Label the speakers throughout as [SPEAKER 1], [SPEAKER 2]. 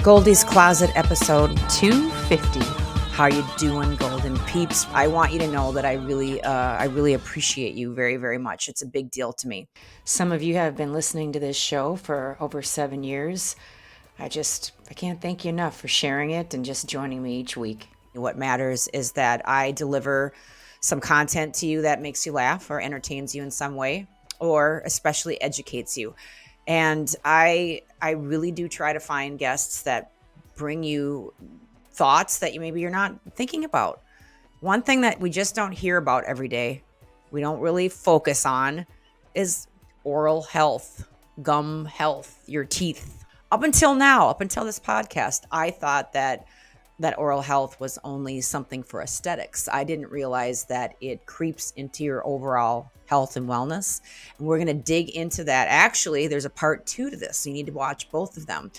[SPEAKER 1] Goldy's Closet episode 250. How you doing, Golden Peeps? I want you to know that I really appreciate you very, very much. It's a big deal to me. Some of you have been listening to this show for over 7 years. I can't thank you enough for sharing it and just joining me each week. What matters is that I deliver some content to you that makes you laugh or entertains you in some way, or especially educates you. And I really do try to find guests that bring you thoughts that maybe you're not thinking about. One thing that we just don't hear about every day, we don't really focus on, is oral health, gum health, your teeth. Up until this podcast, I thought that oral health was only something for aesthetics. I didn't realize that it creeps into your overall health and wellness. And we're going to dig into that. Actually, there's a part 2 to this. So you need to watch both of them.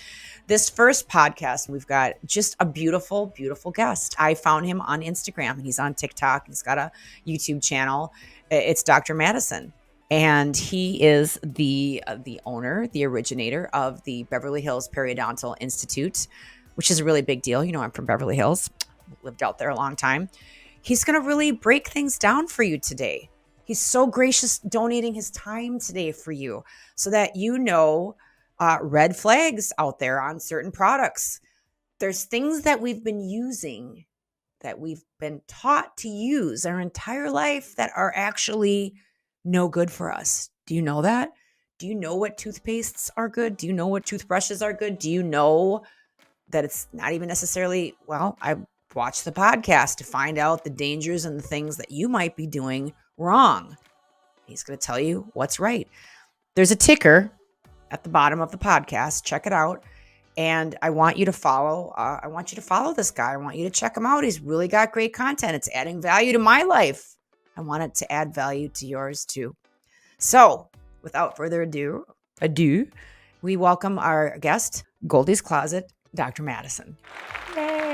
[SPEAKER 1] This first podcast, we've got just a beautiful, beautiful guest. I found him on Instagram and he's on TikTok. He's got a YouTube channel. It's Dr. Madison. And he is the owner, the originator of the Beverly Hills Periodontal Institute, which is a really big deal. You know, I'm from Beverly Hills, lived out there a long time. He's going to really break things down for you today. He's so gracious donating his time today for you so that you know red flags out there on certain products. There's things that we've been using, that we've been taught to use our entire life that are actually no good for us. Do you know that? Do you know what toothpastes are good? Do you know what toothbrushes are good? Do you know that it's not even necessarily, well, I watched the podcast to find out the dangers and the things that you might be doing wrong. He's going to tell you what's right. There's a ticker at the bottom of the podcast. Check it out. And I want you to follow. I want you to follow this guy. I want you to check him out. He's really got great content. It's adding value to my life. I want it to add value to yours too. So without further ado, we welcome our guest, Goldy's Closet, Dr. Madison. Yay!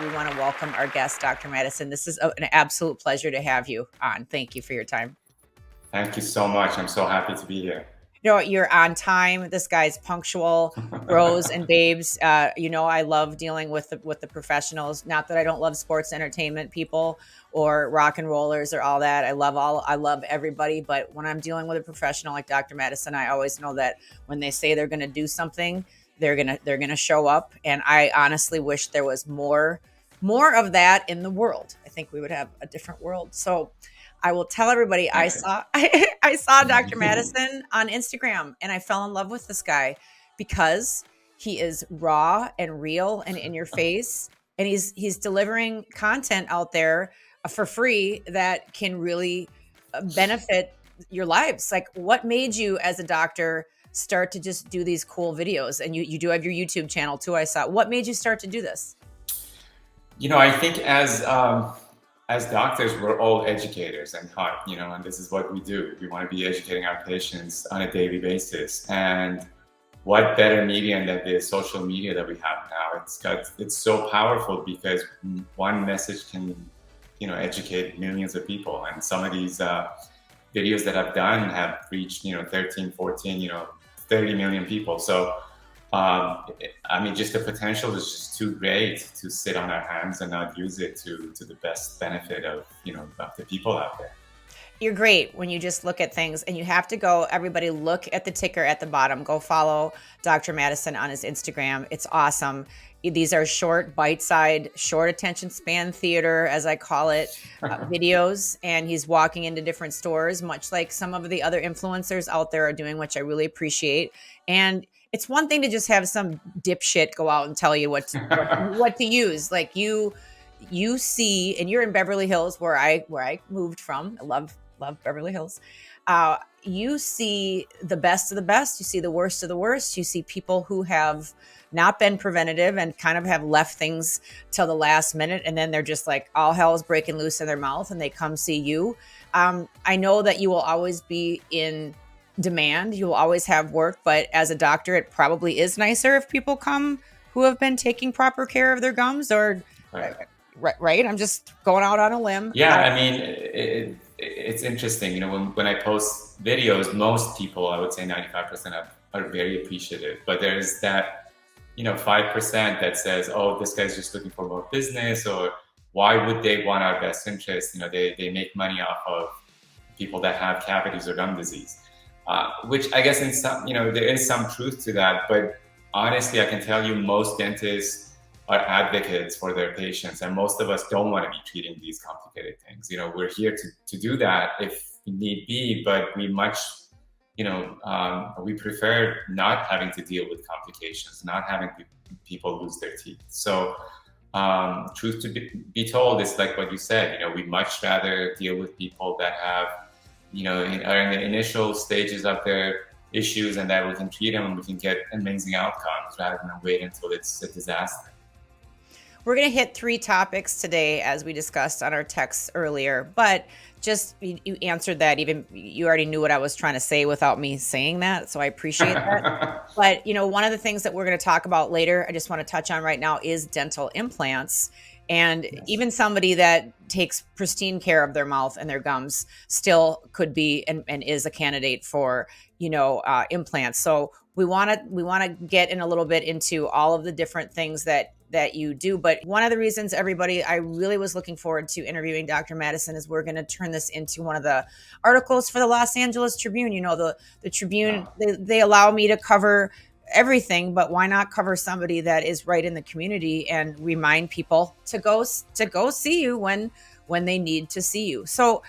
[SPEAKER 1] We want to welcome our guest, Dr. Madison. This is an absolute pleasure to have you on. Thank you for your time.
[SPEAKER 2] Thank you so much. I'm so happy to be here.
[SPEAKER 1] You know, you're on time. This guy's punctual, bros and babes. I love dealing with the professionals. Not that I don't love sports entertainment people or rock and rollers or all that. I love everybody. But when I'm dealing with a professional like Dr. Madison, I always know that when they say they're going to do something, they're gonna show up. And I honestly wish there was more of that in the world. I think we would have a different world. So I will tell everybody I saw Dr. Madison on Instagram and I fell in love with this guy because he is raw and real and in your face, and he's delivering content out there for free that can really benefit your lives. Like, what made you as a doctor start to just do these cool videos? And you do have your YouTube channel too, I saw. What made you start to do this?
[SPEAKER 2] You know, I think as doctors, we're all educators and and this is what we do. We want to be educating our patients on a daily basis. And what better medium than the social media that we have now? It's so powerful because one message can, educate millions of people. And some of these videos that I've done have reached, 13, 14, 30 million people. So, just the potential is just too great to sit on our hands and not use it to the best benefit of the people out there.
[SPEAKER 1] You're great when you just look at things, and you have to go, everybody look at the ticker at the bottom. Go follow Dr. Madison on his Instagram. It's awesome. These are short, bite-sized, short attention span theater, as I call it, videos. And he's walking into different stores, much like some of the other influencers out there are doing, which I really appreciate. And it's one thing to just have some dipshit go out and tell you what to use. Like you see, and you're in Beverly Hills, where I moved from. I love Beverly Hills. You see the best of the best. You see the worst of the worst. You see people who have not been preventative and kind of have left things till the last minute. And then they're just like, all hell is breaking loose in their mouth, and they come see you. I know that you will always be in demand. You will always have work, but as a doctor, it probably is nicer if people come who have been taking proper care of their gums, or right? I'm just going out on a limb.
[SPEAKER 2] Yeah, it's interesting. When I post videos, most people, I would say 95% are very appreciative, but there's that 5% that says, oh, this guy's just looking for more business, or why would they want our best interest? They make money off of people that have cavities or gum disease, which I guess in some, there is some truth to that. But honestly, I can tell you most dentists are advocates for their patients, and most of us don't want to be treating these complicated things. We're here to do that if need be, but we prefer not having to deal with complications, not having people lose their teeth. So, truth to be told, it's like what you said. We much rather deal with people that have, are in the initial stages of their issues, and that we can treat them and we can get amazing outcomes rather than wait until it's a disaster.
[SPEAKER 1] We're going to hit 3 topics today, as we discussed on our text earlier, but just you answered that. Even you already knew what I was trying to say without me saying that. So I appreciate that. But, one of the things that we're going to talk about later, I just want to touch on right now, is dental implants. And
[SPEAKER 2] Yes.
[SPEAKER 1] even somebody that takes pristine care of their mouth and their gums still could be and is a candidate for, implants. So we want to get in a little bit into all of the different things that you do. But one of the reasons, everybody, I really was looking forward to interviewing Dr. Madison is we're going to turn this into one of the articles for the Los Angeles Tribune. The Tribune, they allow me to cover everything, but why not cover somebody that is right in the community and remind people to go see you when they need to see you. So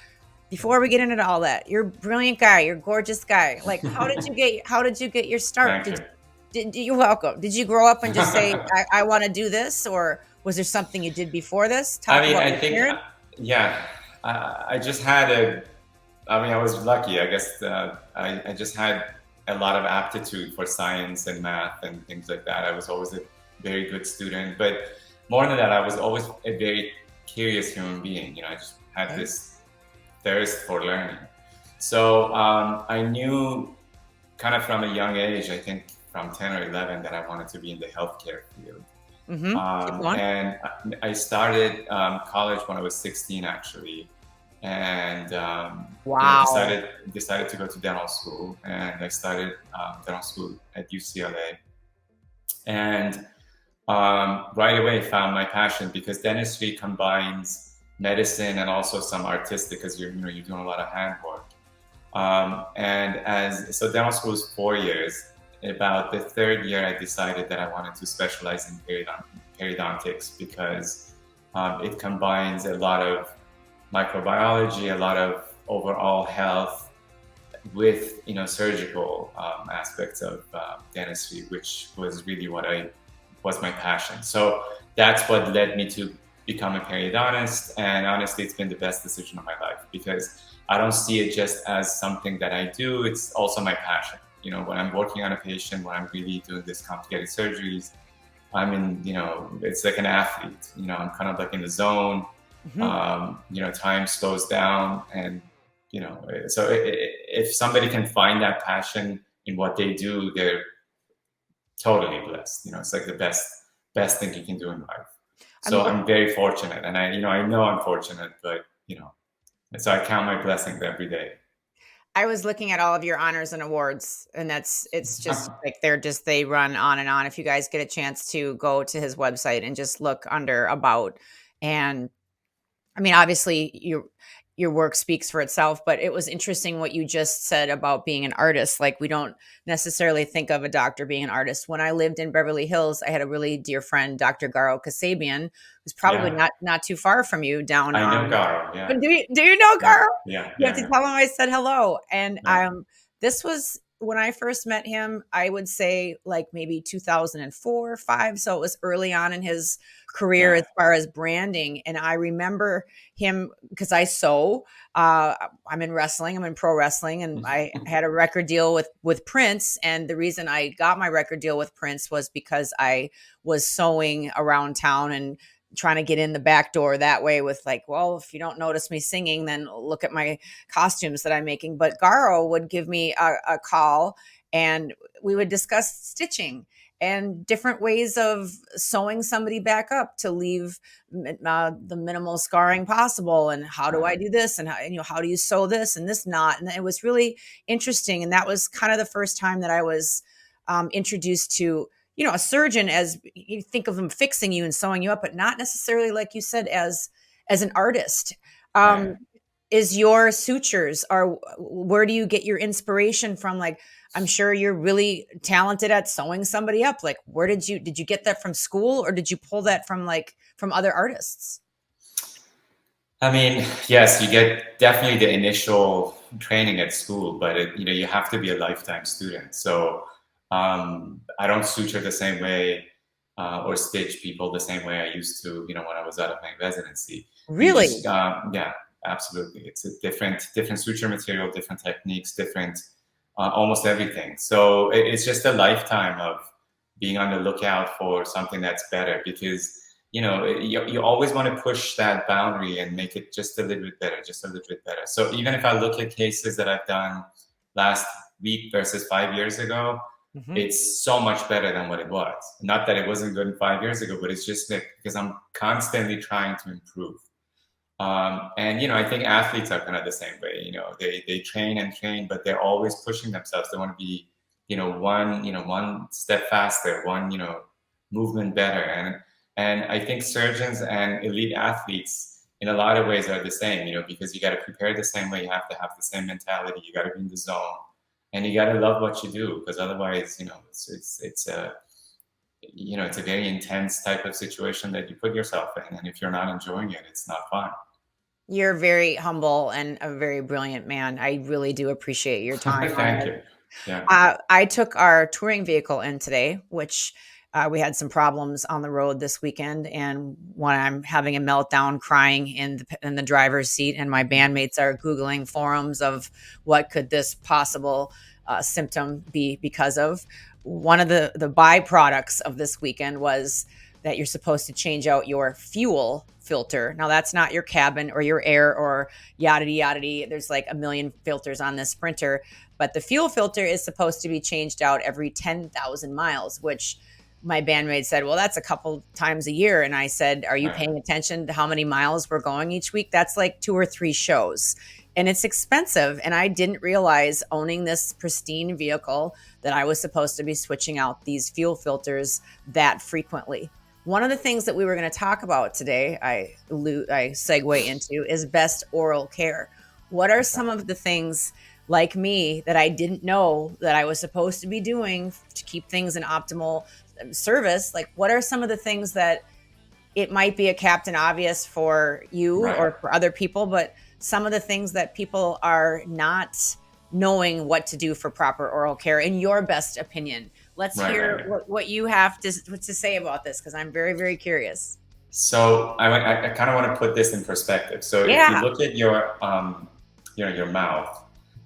[SPEAKER 1] before we get into all that, you're a brilliant guy, you're a gorgeous guy. Like, how did you get your start?
[SPEAKER 2] Thank you.
[SPEAKER 1] You're welcome. Did you grow up and just say, I want to do this? Or was there something you did before this?
[SPEAKER 2] I think, yeah, I just had I was lucky. I guess I just had a lot of aptitude for science and math and things like that. I was always a very good student, but more than that, I was always a very curious human being. I just had this thirst for learning. So I knew kind of from a young age, I think from 10 or 11, that I wanted to be in the healthcare field. And I started college when I was 16, actually. And decided to go to dental school. And I started dental school at UCLA. And right away found my passion, because dentistry combines medicine and also some artistic, because you're doing a lot of handwork. So dental school is 4 years. About the 3rd year, I decided that I wanted to specialize in periodontics, because it combines a lot of microbiology, a lot of overall health with surgical aspects of dentistry, which was really was my passion. So that's what led me to become a periodontist. And honestly, it's been the best decision of my life, because I don't see it just as something that I do. It's also my passion. When I'm working on a patient, when I'm really doing these complicated surgeries, I'm in, it's like an athlete. I'm kind of like in the zone. Time slows down, and so if somebody can find that passion in what they do, they're totally blessed. It's like the best thing you can do in life. So I'm very fortunate, and I know I'm fortunate, but so I count my blessings every day.
[SPEAKER 1] I was looking at all of your honors and awards, and it's just like they run on and on. If you guys get a chance to go to his website and just look under about, and I mean, obviously your work speaks for itself, but it was interesting what you just said about being an artist. Like, we don't necessarily think of a doctor being an artist. When I lived in Beverly Hills, I had a really dear friend, Dr. Garo Kasabian, who's probably not too far from you down.
[SPEAKER 2] I know Garo. Yeah.
[SPEAKER 1] Do you know Garo?
[SPEAKER 2] Yeah.
[SPEAKER 1] You have to tell him I said hello. And this was when I first met him, I would say like maybe 2004 or 5. So it was early on in his career as far as branding. And I remember him because I sew. I'm in wrestling. I'm in pro wrestling, and I had a record deal with Prince. And the reason I got my record deal with Prince was because I was sewing around town and trying to get in the back door that way with like, well, if you don't notice me singing, then look at my costumes that I'm making. But Garo would give me a call, and we would discuss stitching and different ways of sewing somebody back up to leave the minimal scarring possible. And how do I do this? And how do you sew this and this knot? And it was really interesting. And that was kind of the first time that I was introduced to a surgeon, as you think of them fixing you and sewing you up, but not necessarily, like you said, as an artist.
[SPEAKER 2] Right.
[SPEAKER 1] Um, is your sutures, are where do you get your inspiration from? Like, I'm sure you're really talented at sewing somebody up. Like, where did you get that from school, or did you pull that from from other artists?
[SPEAKER 2] I mean, yes, you get definitely the initial training at school, but you have to be a lifetime student. So I don't suture the same way or stitch people the same way I used to, when I was out of my residency. You just,
[SPEAKER 1] Really?
[SPEAKER 2] yeah, absolutely. It's a different suture material, different techniques, different, almost everything. So it's just a lifetime of being on the lookout for something that's better because you always want to push that boundary and make it just a little bit better, just a little bit better. So even if I look at cases that I've done last week versus 5 years ago,
[SPEAKER 1] Hmm.
[SPEAKER 2] it's so much better than what it was. Not that it wasn't good 5 years ago, but it's just that because I'm constantly trying to improve. And I think athletes are kind of the same way. They train and train, but they're always pushing themselves. They want to be, one step faster, one movement better. And I think surgeons and elite athletes, in a lot of ways, are the same. Because you got to prepare the same way. You have to have the same mentality. You got to be in the zone, and you got to love what you do. Because otherwise, it's a very intense type of situation that you put yourself in, and if you're not enjoying it, it's not fun.
[SPEAKER 1] You're very humble and a very brilliant man. I really do appreciate your time on
[SPEAKER 2] Thank
[SPEAKER 1] this.
[SPEAKER 2] you. Yeah.
[SPEAKER 1] I took our touring vehicle in today, which we had some problems on the road this weekend. And when I'm having a meltdown, crying in the driver's seat, and my bandmates are Googling forums of what could this possible symptom be because of. One of the byproducts of this weekend was that you're supposed to change out your fuel filter. Now, that's not your cabin or your air or yada yada. There's like a million filters on this Sprinter, but the fuel filter is supposed to be changed out every 10,000 miles, which my bandmate said, well, that's a couple times a year. And I said, are you
[SPEAKER 2] Right.
[SPEAKER 1] paying attention to how many miles we're going each week? That's like 2 or 3 shows. And it's expensive. And I didn't realize, owning this pristine vehicle, that I was supposed to be switching out these fuel filters that frequently. One of the things that we were going to talk about today, I segue into, is best oral care. What are
[SPEAKER 2] Okay.
[SPEAKER 1] some of the things, like me, that I didn't know that I was supposed to be doing to keep things in optimal service? Like, what are some of the things that it might be a captain obvious for you
[SPEAKER 2] Right.
[SPEAKER 1] or for other people, but some of the things that people are not knowing what to do for proper oral care, in your best opinion? Let's
[SPEAKER 2] Right.
[SPEAKER 1] hear
[SPEAKER 2] Right.
[SPEAKER 1] what you have to say about this, because I'm very, very curious.
[SPEAKER 2] So I kind of want to put this in perspective. So if you
[SPEAKER 1] Yeah.
[SPEAKER 2] look at your mouth,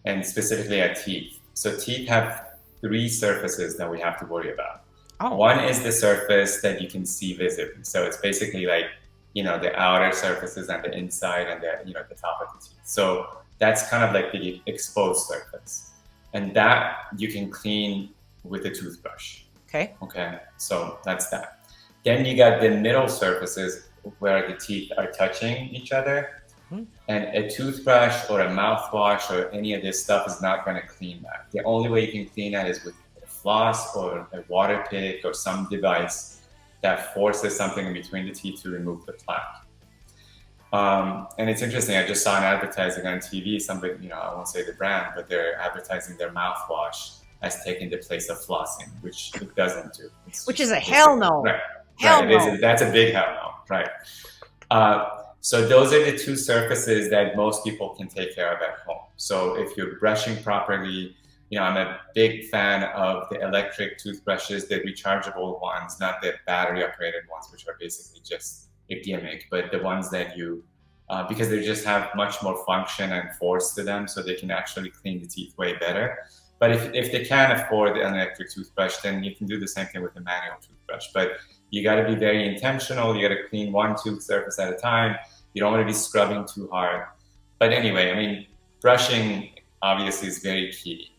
[SPEAKER 2] and specifically at teeth. So teeth have three surfaces that we have to worry about.
[SPEAKER 1] Oh,
[SPEAKER 2] One is the surface that you can see visibly. So it's basically like, the outer surfaces and the inside and the top of the teeth. So that's kind of like the exposed surface. And that you can clean with a toothbrush.
[SPEAKER 1] okay.
[SPEAKER 2] Okay, so that's that. Then you got the middle surfaces where the teeth are touching each other.
[SPEAKER 1] Mhm.
[SPEAKER 2] And a toothbrush or a mouthwash or any of this stuff is not going to clean that. The only way you can clean that is with a floss or a water pick or some device that forces something in between the teeth to remove the plaque. And it's interesting. I just saw an advertising on TV. Somebody, I won't say the brand, but they're advertising their mouthwash as taking the place of flossing, which it doesn't do. It's
[SPEAKER 1] Which is a
[SPEAKER 2] just
[SPEAKER 1] hell
[SPEAKER 2] basically
[SPEAKER 1] no.
[SPEAKER 2] right.
[SPEAKER 1] Hell
[SPEAKER 2] Right. It
[SPEAKER 1] no.
[SPEAKER 2] is. That's a big hell no. Right. So those are the two surfaces that most people can take care of at home. So if you're brushing properly, I'm a big fan of the electric toothbrushes, the rechargeable ones, not the battery operated ones, which are basically just a gimmick, but the ones that because they just have much more function and force to them, so they can actually clean the teeth way better. But if they can't afford an electric toothbrush, then you can do the same thing with a manual toothbrush. But you got to be very intentional. You got to clean one tooth surface at a time. You don't want to be scrubbing too hard. But anyway, I mean, brushing obviously is very key.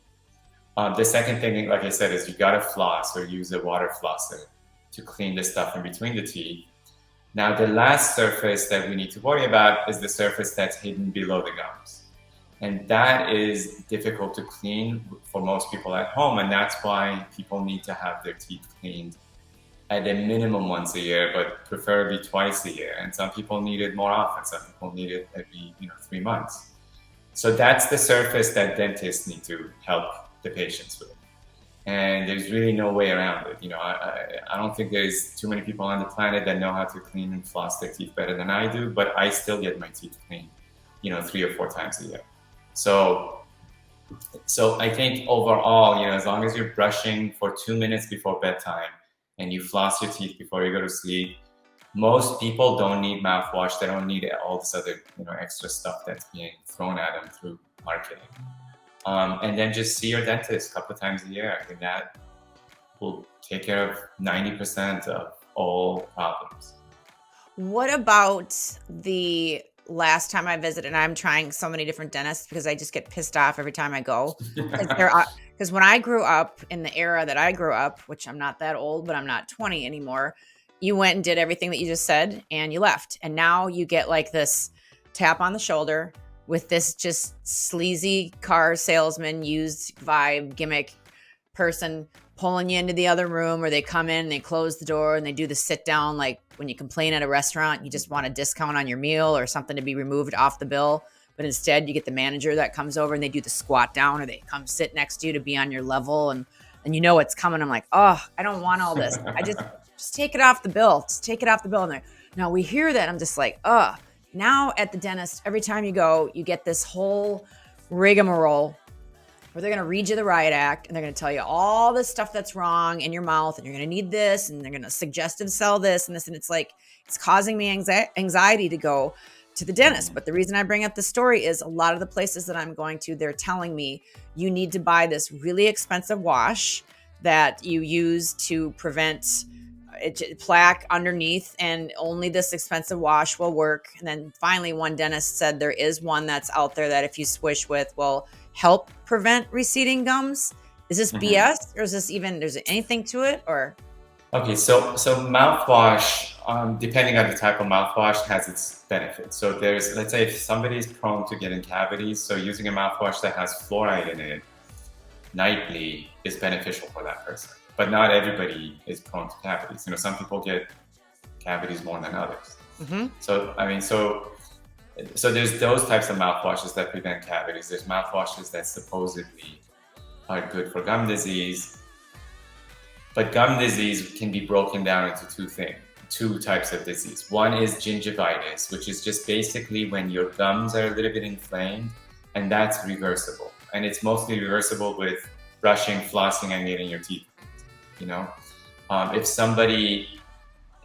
[SPEAKER 2] The second thing, like I said, is you got to floss or use a water flosser to clean the stuff in between the teeth. Now, the last surface that we need to worry about is the surface that's hidden below the gums. And that is difficult to clean for most people at home. And that's why people need to have their teeth cleaned at a minimum once a year, but preferably twice a year. And some people need it more often. Some people need it every 3 months. So that's the surface that dentists need to help the patients with. And there's really no way around it. I don't think there's too many people on the planet that know how to clean and floss their teeth better than I do, but I still get my teeth cleaned, 3 or 4 times a year. So I think overall, as long as you're brushing for 2 minutes before bedtime and you floss your teeth before you go to sleep, most people don't need mouthwash. They don't need all this other, extra stuff that's being thrown at them through marketing. And then just see your dentist a couple of times a year. I think that will take care of 90% of all problems.
[SPEAKER 1] What about the last time I visited? And I'm trying so many different dentists because I just get pissed off every time I go. Because when I grew up in the era that I grew up, which I'm not that old, but I'm not 20 anymore, you went and did everything that you just said and you left. And now you get like this tap on the shoulder with this just sleazy car salesman, used vibe, gimmick person pulling you into the other room, or they come in and they close the door and they do the sit down. Like when you complain at a restaurant, you just want a discount on your meal or something to be removed off the bill. But instead you get the manager that comes over and they do the squat down, or they come sit next to you to be on your level. And you know what's coming. I'm like, oh, I don't want all this. I just take it off the bill. Just take it off the bill. And now we hear that. I'm just like, oh. Now at the dentist, every time you go, you get this whole rigmarole where they're going to read you the riot act and they're going to tell you all this stuff that's wrong in your mouth, and you're going to need this, and they're going to suggestive sell this and this. And it's like, it's causing me anxiety to go to the dentist. But the reason I bring up the story is a lot of the places that I'm going to, they're telling me you need to buy this really expensive wash that you use to prevent plaque underneath, and only this expensive wash will work. And then finally, one dentist said there is one that's out there that if you swish with will help prevent receding gums. Is this BS, or is this even, there's anything to it? Or
[SPEAKER 2] okay, so mouthwash, depending on the type of mouthwash, has its benefits. So there's, let's say if somebody's prone to getting cavities, so using a mouthwash that has fluoride in it nightly is beneficial for that person. But not everybody is prone to cavities. Some people get cavities more than others. Mm-hmm. So there's those types of mouthwashes that prevent cavities. There's mouthwashes that supposedly are good for gum disease. But gum disease can be broken down into two types of disease. One is gingivitis, which is just basically when your gums are a little bit inflamed, and that's reversible. And it's mostly reversible with brushing, flossing, and getting your teeth. If somebody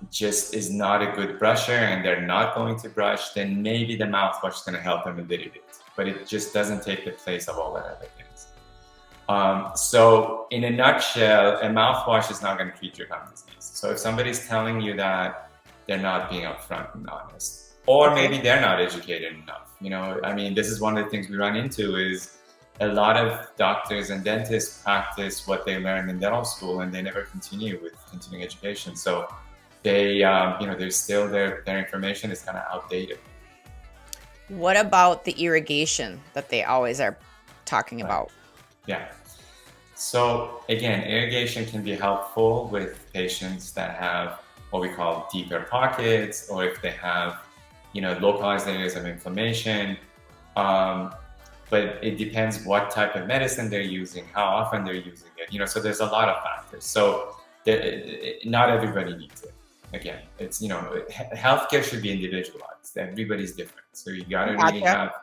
[SPEAKER 2] just is not a good brusher and they're not going to brush, then maybe the mouthwash is going to help them a little bit, but it just doesn't take the place of all that other things. So in a nutshell, a mouthwash is not going to treat your gum disease. So if somebody's telling you that, they're not being upfront and honest, or maybe they're not educated enough. This is one of the things we run into is a lot of doctors and dentists practice what they learned in dental school, and they never continue with continuing education. So they, they're still their information is kind of outdated.
[SPEAKER 1] What about the irrigation that they always are talking about?
[SPEAKER 2] Yeah. So again, irrigation can be helpful with patients that have what we call deeper pockets, or if they have, localized areas of inflammation. But it depends what type of medicine they're using, how often they're using it. So there's a lot of factors. So not everybody needs it. Again, it's, healthcare should be individualized. Everybody's different. So you got to really have,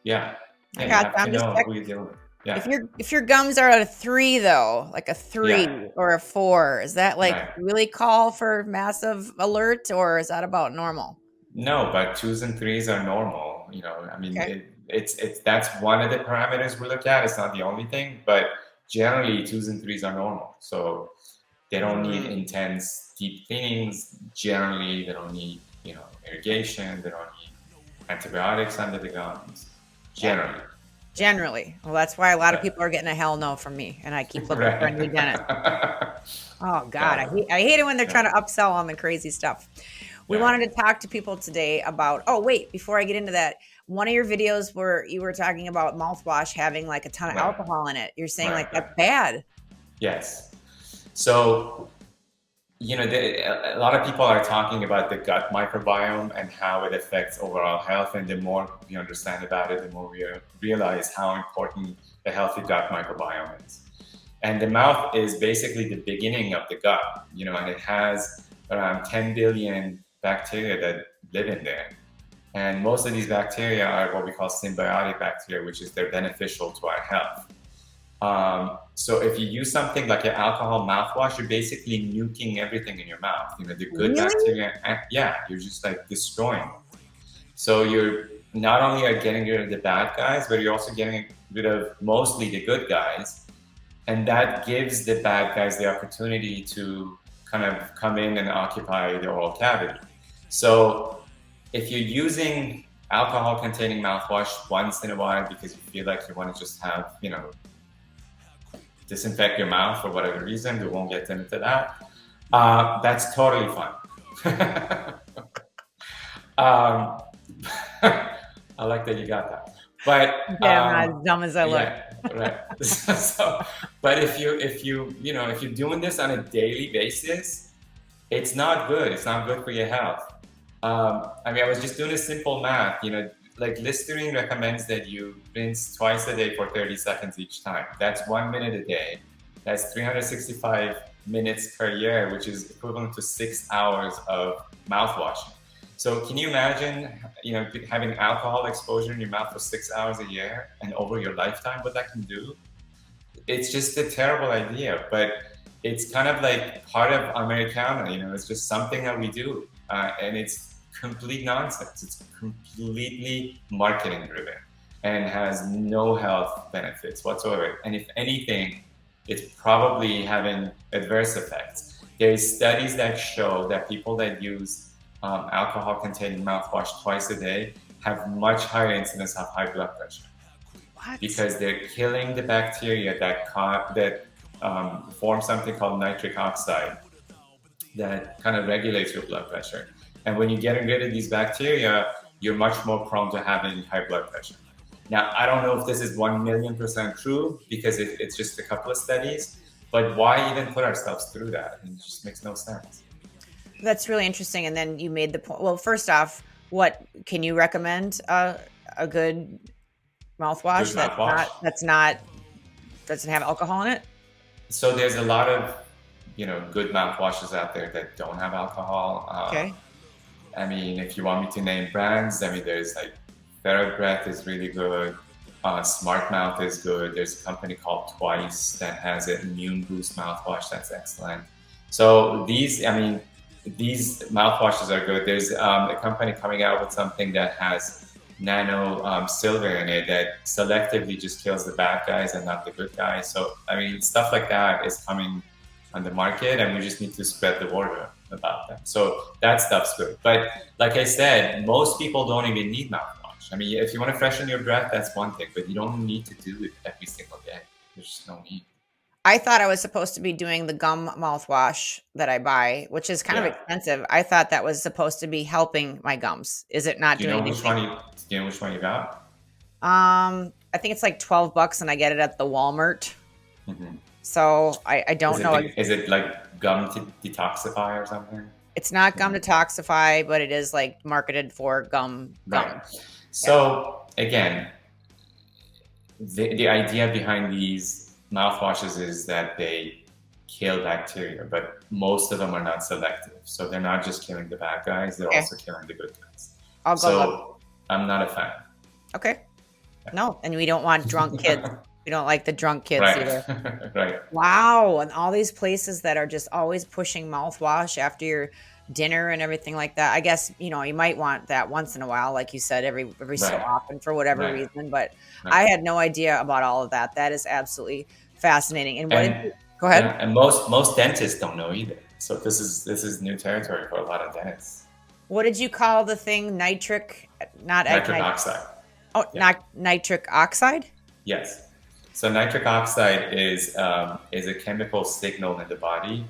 [SPEAKER 2] you have to know who you're dealing with. Yeah.
[SPEAKER 1] If your gums are at a 3 though, like a 3 or a 4, is that really call for massive alert, or is that about normal?
[SPEAKER 2] No, but 2s and 3s are normal. It's that's one of the parameters we look at. It's not the only thing, but generally 2s and 3s are normal. So they don't need intense deep cleanings. Generally, they don't need irrigation. They don't need antibiotics under the gums. Generally.
[SPEAKER 1] Well, that's why a lot of people are getting a hell no from me, and I keep looking for a new dentist. Oh God, I hate it when they're trying to upsell on the crazy stuff. We
[SPEAKER 2] Yeah.
[SPEAKER 1] wanted to talk to people today about, oh, wait, before I get into that, one of your videos where you were talking about mouthwash having like a ton of
[SPEAKER 2] Right.
[SPEAKER 1] alcohol in it. You're saying
[SPEAKER 2] Right.
[SPEAKER 1] like that's
[SPEAKER 2] Right.
[SPEAKER 1] bad.
[SPEAKER 2] Yes. So, a lot of people are talking about the gut microbiome and how it affects overall health. And the more we understand about it, the more we realize how important a healthy gut microbiome is. And the mouth is basically the beginning of the gut, and it has around 10 billion bacteria that live in there. And most of these bacteria are what we call symbiotic bacteria, which is they're beneficial to our health. So if you use something like an alcohol mouthwash, you're basically nuking everything in your mouth. The good
[SPEAKER 1] Really?
[SPEAKER 2] bacteria, and yeah, you're just like destroying them. So you're not only are getting rid of the bad guys, but you're also getting rid of mostly the good guys. And that gives the bad guys the opportunity to kind of come in and occupy the oral cavity. So if you're using alcohol containing mouthwash once in a while because you feel like you want to just have, disinfect your mouth for whatever reason, we won't get into that. That's totally fine. um, I like that you got that. But
[SPEAKER 1] Yeah, I'm not as dumb as I look.
[SPEAKER 2] yeah, right. So, but if you're doing this on a daily basis, it's not good. It's not good for your health. I was just doing a simple math. Like Listerine recommends that you rinse twice a day for 30 seconds each time. That's 1 minute a day. That's 365 minutes per year, which is equivalent to 6 hours of mouthwashing. So can you imagine, having alcohol exposure in your mouth for 6 hours a year and over your lifetime, what that can do? It's just a terrible idea, but it's kind of like part of Americana, it's just something that we do. And it's complete nonsense. It's completely marketing driven and has no health benefits whatsoever. And if anything, it's probably having adverse effects. There's studies that show that people that use alcohol containing mouthwash twice a day have much higher incidence of high blood pressure.
[SPEAKER 1] What?
[SPEAKER 2] Because they're killing the bacteria that form something called nitric oxide that kind of regulates your blood pressure. And when you're getting rid of these bacteria, you're much more prone to having high blood pressure. Now, I don't know if this is 1,000,000% true because it's just a couple of studies, but why even put ourselves through that? It just makes no sense.
[SPEAKER 1] That's really interesting. And then you made the point. Well, first off, what can you recommend a good mouthwash
[SPEAKER 2] Good mouthwash.
[SPEAKER 1] doesn't have alcohol in it?
[SPEAKER 2] So there's a lot of good mouthwashes out there that don't have alcohol.
[SPEAKER 1] Okay.
[SPEAKER 2] If you want me to name brands, there's like TheraBreath is really good. Smart Mouth is good. There's a company called Twice that has an immune boost mouthwash that's excellent. So these mouthwashes are good. There's a company coming out with something that has nano silver in it that selectively just kills the bad guys and not the good guys. So stuff like that is coming on the market, and we just need to spread the word about them. So that stuff's good. But like I said, most people don't even need mouthwash. If you want to freshen your breath, that's one thing, but you don't need to do it every single day. There's just no need.
[SPEAKER 1] I thought I was supposed to be doing the gum mouthwash that I buy, which is kind of
[SPEAKER 2] Yeah.
[SPEAKER 1] expensive. I thought that was supposed to be helping my gums. Is it not
[SPEAKER 2] Do you
[SPEAKER 1] doing
[SPEAKER 2] know which
[SPEAKER 1] anything?
[SPEAKER 2] one you got?
[SPEAKER 1] I think it's like $12 and I get it at the Walmart.
[SPEAKER 2] Mm-hmm.
[SPEAKER 1] So I don't know.
[SPEAKER 2] Is it like gum to detoxify or something?
[SPEAKER 1] It's not gum detoxify, but it is like marketed for gum.
[SPEAKER 2] Right. So again, the idea behind these mouthwashes is that they kill bacteria, but most of them are not selective. So they're not just killing the bad guys, they're also killing the good guys.
[SPEAKER 1] I'll go look.
[SPEAKER 2] I'm not a fan.
[SPEAKER 1] Okay. No, and we don't want drunk kids. We don't like the drunk kids either.
[SPEAKER 2] Right.
[SPEAKER 1] Wow. And all these places that are just always pushing mouthwash after your dinner and everything like that. I guess, you might want that once in a while, like you said, every so often for whatever reason. But I had no idea about all of that. That is absolutely fascinating. And go ahead.
[SPEAKER 2] Yeah, and most dentists don't know either. So this is new territory for a lot of dentists.
[SPEAKER 1] What did you call the thing? Nitric
[SPEAKER 2] oxide.
[SPEAKER 1] Oh, yeah. Not nitric oxide?
[SPEAKER 2] Yes. So nitric oxide is a chemical signal in the body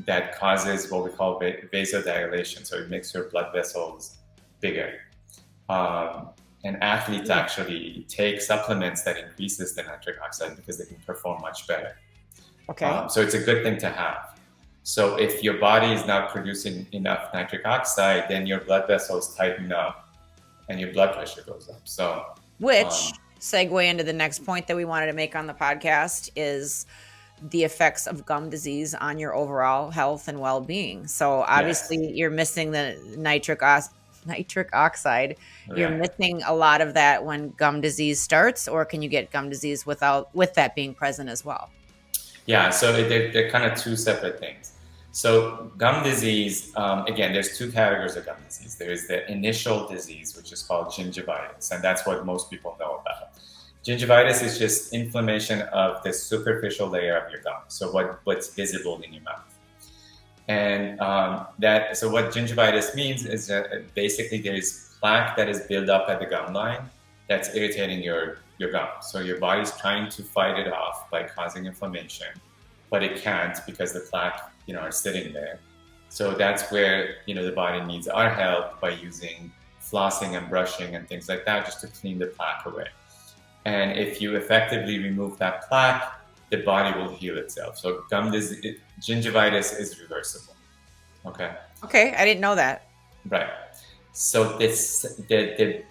[SPEAKER 2] that causes what we call vasodilation. So it makes your blood vessels bigger. And athletes actually take supplements that increases the nitric oxide because they can perform much better.
[SPEAKER 1] Okay.
[SPEAKER 2] So it's a good thing to have. So if your body is not producing enough nitric oxide, then your blood vessels tighten up and your blood pressure goes up. So,
[SPEAKER 1] which segue into the next point that we wanted to make on the podcast is the effects of gum disease on your overall health and well-being. So obviously you're missing the nitric oxide. You're missing a lot of that when gum disease starts, or can you get gum disease with that being present as well?
[SPEAKER 2] Yeah, so they're kind of two separate things. So gum disease, again, there's two categories of gum disease. There is the initial disease, which is called gingivitis, and that's what most people know about. Gingivitis is just inflammation of the superficial layer of your gum, so what's visible in your mouth. And so what gingivitis means is that basically there is plaque that is built up at the gum line that's irritating your gum. So your body's trying to fight it off by causing inflammation, but it can't because the plaque, are sitting there. So that's where, the body needs our help by using flossing and brushing and things like that just to clean the plaque away. And if you effectively remove that plaque, the body will heal itself. So gingivitis is reversible. Okay.
[SPEAKER 1] Okay, I didn't know that.
[SPEAKER 2] Right. So the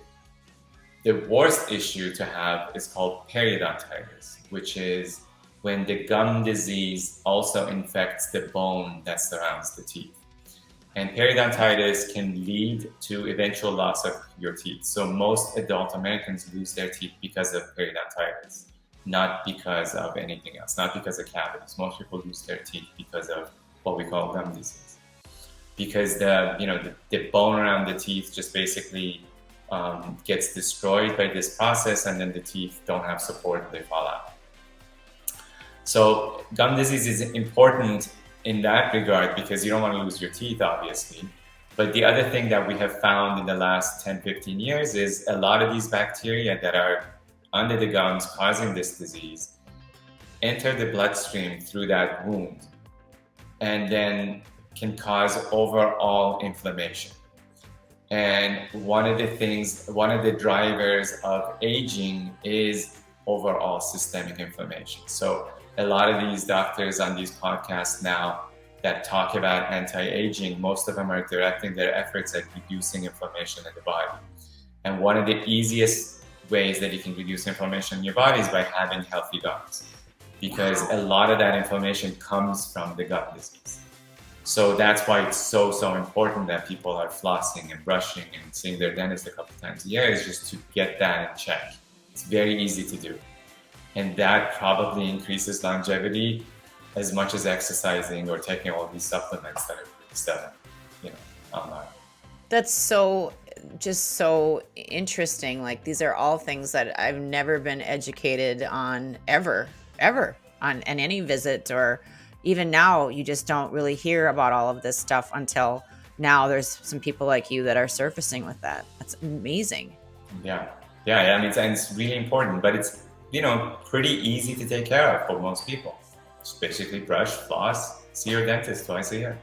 [SPEAKER 2] worst issue to have is called periodontitis, which is when the gum disease also infects the bone that surrounds the teeth. And periodontitis can lead to eventual loss of your teeth. So most adult Americans lose their teeth because of periodontitis, not because of anything else, not because of cavities. Most people lose their teeth because of what we call gum disease. Because the bone around the teeth just basically gets destroyed by this process, and then the teeth don't have support and they fall out. So gum disease is important in that regard because you don't want to lose your teeth, obviously. But the other thing that we have found in the last 10, 15 years is a lot of these bacteria that are under the gums causing this disease enter the bloodstream through that wound and then can cause overall inflammation. And one of the drivers of aging is overall systemic inflammation. So a lot of these doctors on these podcasts now that talk about anti-aging, most of them are directing their efforts at reducing inflammation in the body. And one of the easiest ways that you can reduce inflammation in your body is by having healthy gums, because a lot of that inflammation comes from the gum disease. So that's why it's so important that people are flossing and brushing and seeing their dentist a couple times a year, is just to get that in check. It's very easy to do. And that probably increases longevity as much as exercising or taking all these supplements that are released, online.
[SPEAKER 1] That's so interesting. Like, these are all things that I've never been educated on ever on any visit, or even now you just don't really hear about all of this stuff until now. There's some people like you that are surfacing with that. That's amazing.
[SPEAKER 2] Yeah. I mean, it's really important, but it's, pretty easy to take care of for most people. Just basically brush, floss, see your dentist twice a year.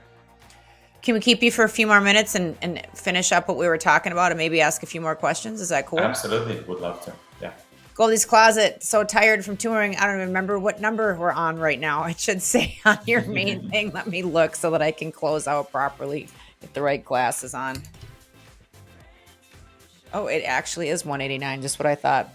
[SPEAKER 1] Can we keep you for a few more minutes and finish up what we were talking about and maybe ask a few more questions? Is that cool?
[SPEAKER 2] Absolutely. Would love to. Yeah.
[SPEAKER 1] Goldie's Closet. So tired from touring. I don't even remember what number we're on right now. I should say on your main thing. Let me look so that I can close out properly. Get the right glasses on. Oh, it actually is 189, just what I thought.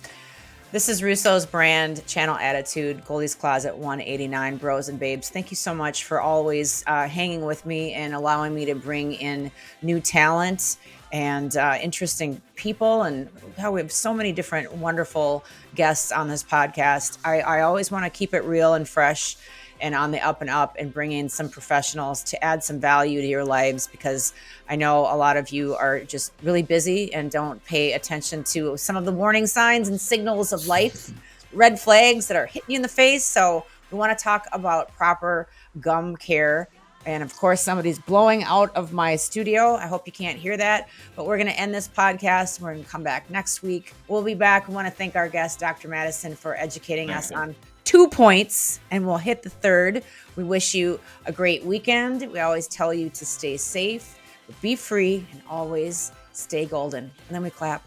[SPEAKER 1] This is Russo's brand, Channel Attitude, Goldie's Closet 189, bros and babes. Thank you so much for always hanging with me and allowing me to bring in new talent and interesting people. And how we have so many different wonderful guests on this podcast. I always want to keep it real and fresh and on the up and up, and bring in some professionals to add some value to your lives, because I know a lot of you are just really busy and don't pay attention to some of the warning signs and signals of life, red flags that are hitting you in the face. So we want to talk about proper gum care. And of course, somebody's blowing out of my studio. I hope you can't hear that, but we're going to end this podcast. We're going to come back next week. We'll be back. We want to thank our guest, Dr. Madison, for educating us on 2 points and we'll hit the third. We wish you a great weekend. We always tell you to stay safe, be free, and always stay golden. And then we clap.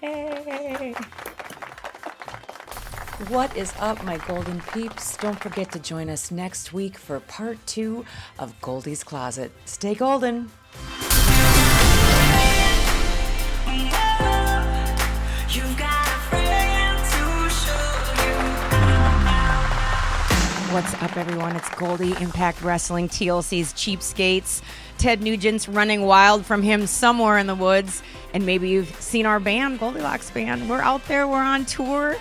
[SPEAKER 1] Hey! What is up, my golden peeps? Don't forget to join us next week for part 2 of Goldie's Closet. Stay golden. What's up, everyone? It's Goldie, Impact Wrestling, TLC's Cheapskates. Ted Nugent's running wild from him somewhere in the woods. And maybe you've seen our band, Goldy Locks band. We're out there, we're on tour,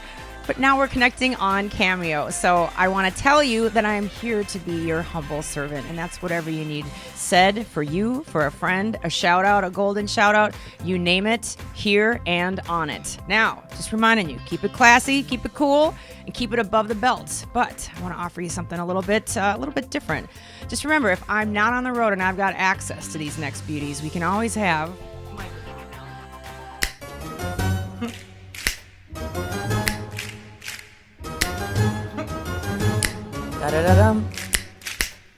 [SPEAKER 1] but now we're connecting on Cameo. So I want to tell you that I'm here to be your humble servant, and that's whatever you need said for you, for a friend, a shout out, a golden shout out, you name it, here and on it. Now, just reminding you, keep it classy, keep it cool, and keep it above the belt. But I want to offer you something a little bit different. Just remember, if I'm not on the road and I've got access to these next beauties, we can always have da-da-da-dum.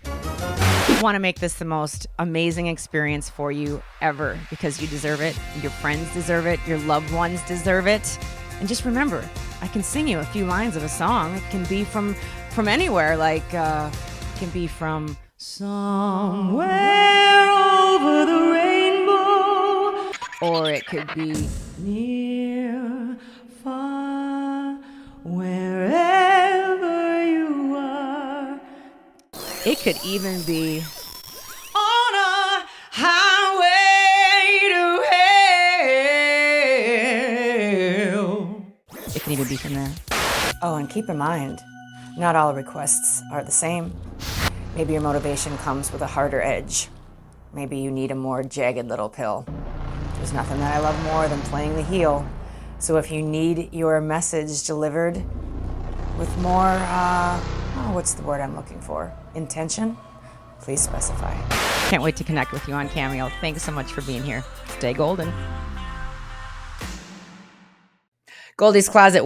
[SPEAKER 1] I want to make this the most amazing experience for you ever, because you deserve it, your friends deserve it, your loved ones deserve it. And just remember, I can sing you a few lines of a song. It can be from anywhere, like it can be from somewhere over the rainbow, or it could be near, far, wherever you are. It could even be on a highway to hell. It can even be from there. Oh, and keep in mind, not all requests are the same. Maybe your motivation comes with a harder edge. Maybe you need a more jagged little pill. There's nothing that I love more than playing the heel. So if you need your message delivered with more, what's the word I'm looking for? Intention? Please specify. Can't wait to connect with you on Cameo. Thanks so much for being here. Stay golden. Goldie's Closet.